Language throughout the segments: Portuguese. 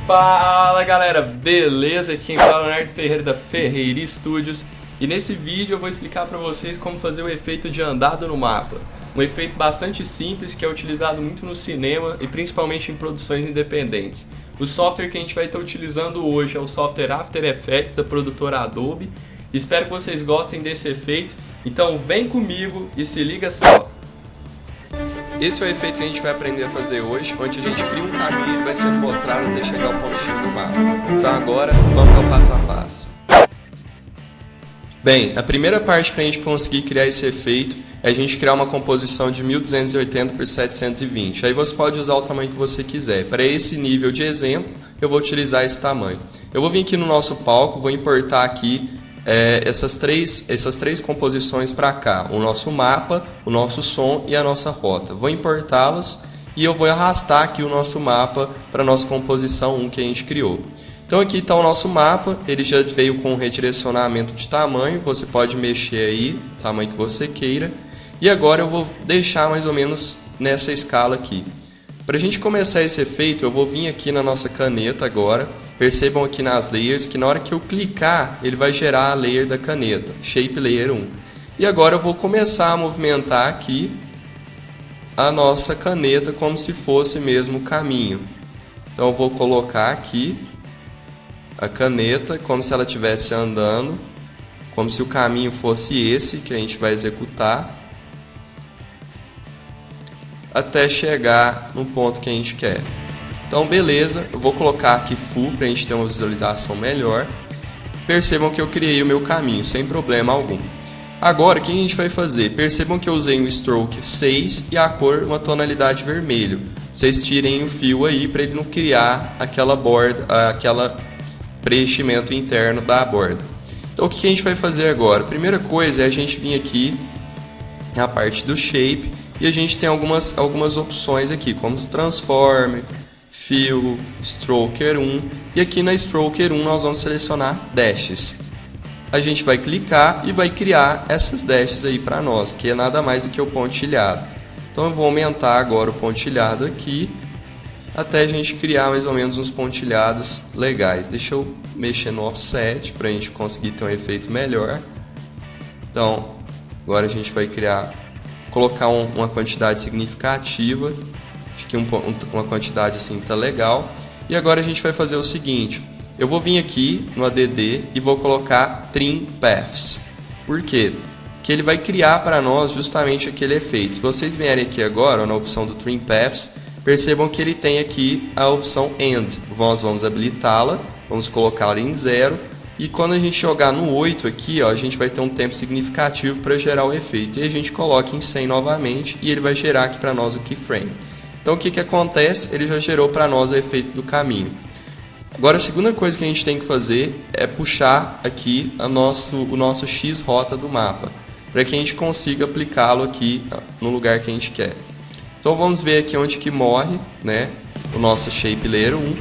Fala galera, beleza? Aqui quem fala é o Leonardo Ferreira da Ferreira Studios e nesse vídeo eu vou explicar para vocês como fazer o efeito de andado no mapa. Um efeito bastante simples que é utilizado muito no cinema e principalmente em produções independentes. O software que a gente vai estar utilizando hoje é o software After Effects da produtora Adobe. Espero que vocês gostem desse efeito, então vem comigo e se liga só! Esse é o efeito que a gente vai aprender a fazer hoje, onde a gente cria um caminho e vai sendo mostrado até chegar ao ponto X do mapa. Então agora, vamos ao passo a passo. Bem, a primeira parte para a gente conseguir criar esse efeito é a gente criar uma composição de 1280 por 720. Aí você pode usar o tamanho que você quiser. Para esse nível de exemplo, eu vou utilizar esse tamanho. Eu vou vir aqui no nosso palco, vou importar aqui essas três composições para cá, o nosso mapa, o nosso som e a nossa rota. Vou importá-los e eu vou arrastar aqui o nosso mapa para a nossa composição 1 que a gente criou. Então aqui está o nosso mapa, ele já veio com um redirecionamento de tamanho, você pode mexer aí, o tamanho que você queira. E agora eu vou deixar mais ou menos nessa escala aqui. Para a gente começar esse efeito, eu vou vir aqui na nossa caneta agora. Percebam aqui nas layers que na hora que eu clicar, ele vai gerar a layer da caneta, Shape Layer 1. E agora eu vou começar a movimentar aqui a nossa caneta como se fosse mesmo o caminho. Então eu vou colocar aqui a caneta como se ela estivesse andando, como se o caminho fosse esse que a gente vai executar, até chegar no ponto que a gente quer. Então beleza, eu vou colocar aqui Full para a gente ter uma visualização melhor. Percebam que eu criei o meu caminho sem problema algum. Agora o que a gente vai fazer? Percebam que eu usei um Stroke 6 e a cor uma tonalidade vermelho. Vocês tirem o fio aí para ele não criar aquela borda, aquela preenchimento interno da borda. Então o que a gente vai fazer agora? A primeira coisa é a gente vir aqui na parte do Shape e a gente tem algumas opções aqui, como Transform, Fill, Stroker 1, e aqui na Stroker 1 nós vamos selecionar Dashes. A gente vai clicar e vai criar essas Dashes aí para nós, que é nada mais do que o pontilhado. Então eu vou aumentar agora o pontilhado aqui, até a gente criar mais ou menos uns pontilhados legais. Deixa eu mexer no Offset para a gente conseguir ter um efeito melhor. Então, agora a gente vai colocar uma quantidade significativa. Acho que uma quantidade assim tá legal. E agora a gente vai fazer o seguinte. Eu vou vir aqui no ADD e vou colocar Trim Paths. Por quê? Porque ele vai criar para nós justamente aquele efeito. Se vocês vierem aqui agora na opção do Trim Paths, percebam que ele tem aqui a opção End. Nós vamos habilitá-la, vamos colocá-la em 0. E quando a gente jogar no 8 aqui, ó, a gente vai ter um tempo significativo para gerar o efeito. E a gente coloca em 100 novamente e ele vai gerar aqui para nós o keyframe. Então o que acontece? Ele já gerou para nós o efeito do caminho. Agora a segunda coisa que a gente tem que fazer é puxar aqui o nosso X rota do mapa, para que a gente consiga aplicá-lo aqui no lugar que a gente quer. Então vamos ver aqui onde que morre, né, o nosso Shape Layer 1,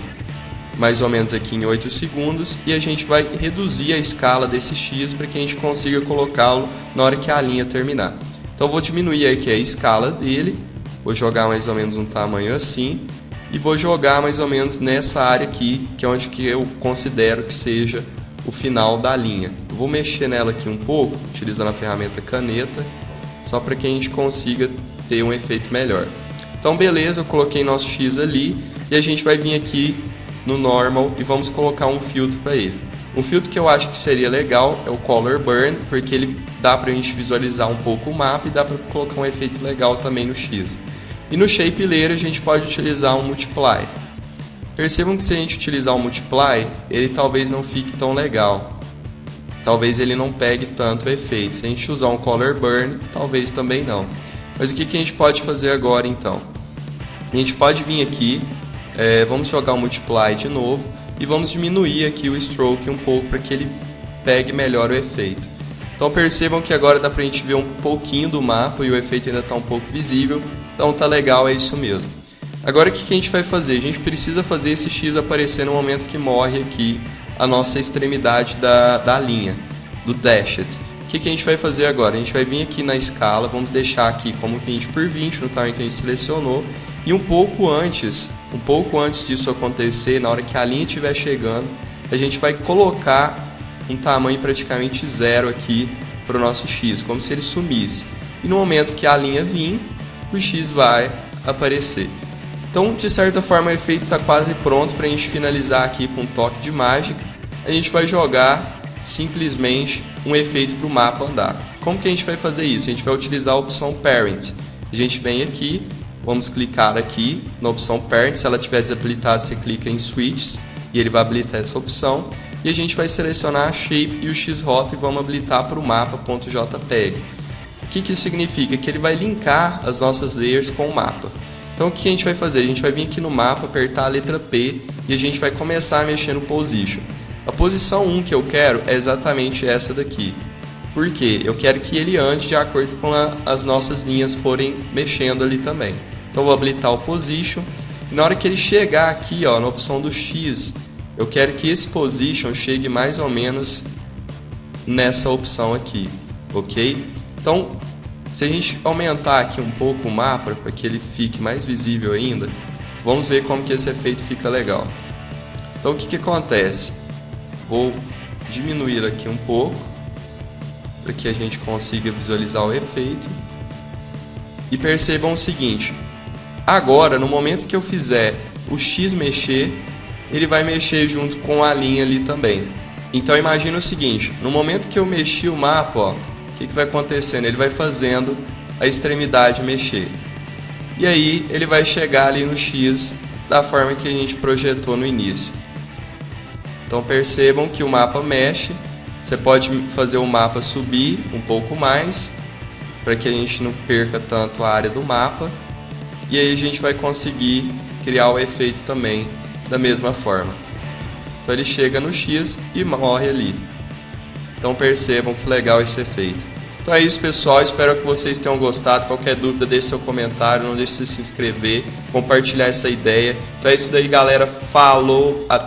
mais ou menos aqui em 8 segundos, e a gente vai reduzir a escala desse X para que a gente consiga colocá-lo na hora que a linha terminar. Então eu vou diminuir aqui a escala dele. Vou jogar mais ou menos um tamanho assim e vou jogar mais ou menos nessa área aqui, que é onde que eu considero que seja o final da linha. Eu vou mexer nela aqui um pouco, utilizando a ferramenta caneta, só para que a gente consiga ter um efeito melhor. Então beleza, eu coloquei nosso X ali e a gente vai vir aqui no Normal e vamos colocar um filtro para ele. Um filtro que eu acho que seria legal é o Color Burn, porque ele dá para a gente visualizar um pouco o mapa e dá para colocar um efeito legal também no X. E no Shape Layer a gente pode utilizar um Multiply. Percebam que se a gente utilizar o Multiply, ele talvez não fique tão legal. Talvez ele não pegue tanto o efeito. Se a gente usar um Color Burn, talvez também não. Mas o que a gente pode fazer agora então? A gente pode vir aqui, vamos jogar o Multiply de novo e vamos diminuir aqui o Stroke um pouco para que ele pegue melhor o efeito. Então percebam que agora dá pra gente ver um pouquinho do mapa e o efeito ainda está um pouco visível. Então tá legal, é isso mesmo. Agora o que a gente vai fazer? A gente precisa fazer esse X aparecer no momento que morre aqui a nossa extremidade da linha, do Dashed. O que a gente vai fazer agora? A gente vai vir aqui na escala, vamos deixar aqui como 20 por 20 no tamanho que a gente selecionou. E um pouco antes um pouco antes disso acontecer, na hora que a linha estiver chegando, a gente vai colocar um tamanho praticamente zero aqui para o nosso X, como se ele sumisse. E no momento que a linha vir, o X vai aparecer. Então, de certa forma, o efeito está quase pronto para a gente finalizar aqui com um toque de mágica. A gente vai jogar simplesmente um efeito para o mapa andar. Como que a gente vai fazer isso? A gente vai utilizar a opção Parent. A gente vem aqui, vamos clicar aqui na opção Parent. Se ela estiver desabilitada, você clica em Switches e ele vai habilitar essa opção. E a gente vai selecionar a Shape e o X-Rota e vamos habilitar para o mapa.jpg. O que isso significa? Que ele vai linkar as nossas layers com o mapa. Então o que a gente vai fazer? A gente vai vir aqui no mapa, apertar a letra P e a gente vai começar a mexer no Position. A posição 1 que eu quero é exatamente essa daqui. Por quê? Eu quero que ele ande de acordo com as nossas linhas forem mexendo ali também. Então eu vou habilitar o Position. E na hora que ele chegar aqui, ó, na opção do X, eu quero que esse Position chegue mais ou menos nessa opção aqui, ok? Então, se a gente aumentar aqui um pouco o mapa para que ele fique mais visível ainda, vamos ver como que esse efeito fica legal. Então, o que acontece? Vou diminuir aqui um pouco para que a gente consiga visualizar o efeito. E percebam o seguinte, agora, no momento que eu fizer o X mexer, ele vai mexer junto com a linha ali também. Então imagina o seguinte, no momento que eu mexi o mapa, ó, o que vai acontecendo? Ele vai fazendo a extremidade mexer. E aí ele vai chegar ali no X da forma que a gente projetou no início. Então percebam que o mapa mexe. Você pode fazer o mapa subir um pouco mais, para que a gente não perca tanto a área do mapa. E aí a gente vai conseguir criar o efeito também da mesma forma. Então ele chega no X e morre ali. Então percebam que legal esse efeito. Então é isso, pessoal, espero que vocês tenham gostado. Qualquer dúvida, deixe seu comentário, não deixe de se inscrever, compartilhar essa ideia. Então é isso daí, galera, falou, até